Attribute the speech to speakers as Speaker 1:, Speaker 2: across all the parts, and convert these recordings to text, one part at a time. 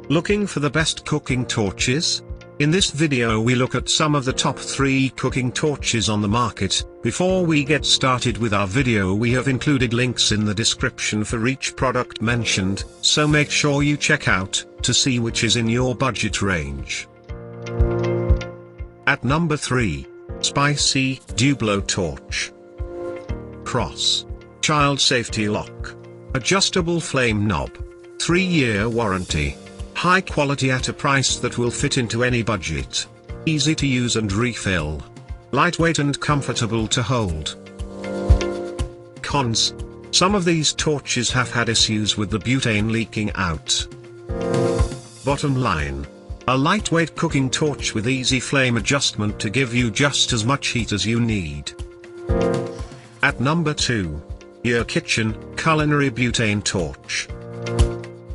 Speaker 1: Looking for the best cooking torches? In this video we look at some of the top 3 cooking torches on the market. Before we get started with our video, we have included links in the description for each product mentioned, so make sure you check out, to see which is in your budget range. At number 3. Spicy Dublo Torch. Cross. Child safety lock. Adjustable flame knob. 3-year warranty. High quality at a price that will fit into any budget. Easy to use and refill. Lightweight and comfortable to hold. Cons. Some of these torches have had issues with the butane leaking out. Bottom line. A lightweight cooking torch with easy flame adjustment to give you just as much heat as you need. At number 2. EurKitchen Culinary Butane Torch.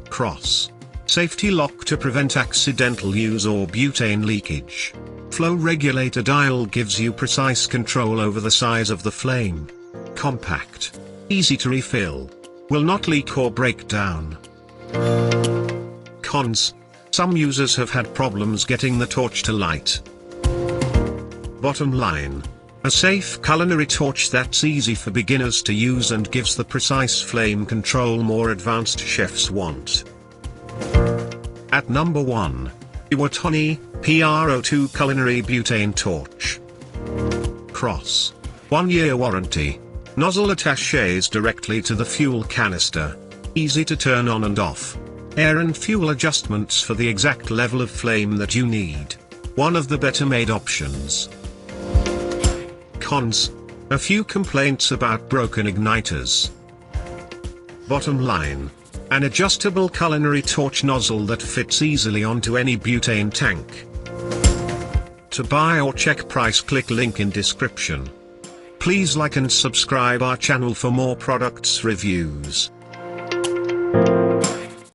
Speaker 1: Cross. Safety lock to prevent accidental use or butane leakage. Flow regulator dial gives you precise control over the size of the flame. Compact. Easy to refill. Will not leak or break down. Cons. Some users have had problems getting the torch to light. Bottom line. A safe culinary torch that's easy for beginners to use and gives the precise flame control more advanced chefs want. At number 1. Iwatani PRO2 Culinary Butane Torch. Cross. 1-year warranty. Nozzle attaches directly to the fuel canister. Easy to turn on and off. Air and fuel adjustments for the exact level of flame that you need. One of the better made options. Cons. A few complaints about broken igniters. Bottom line. An adjustable culinary torch nozzle that fits easily onto any butane tank. To buy or check price, click link in description. Please like and subscribe our channel for more products reviews.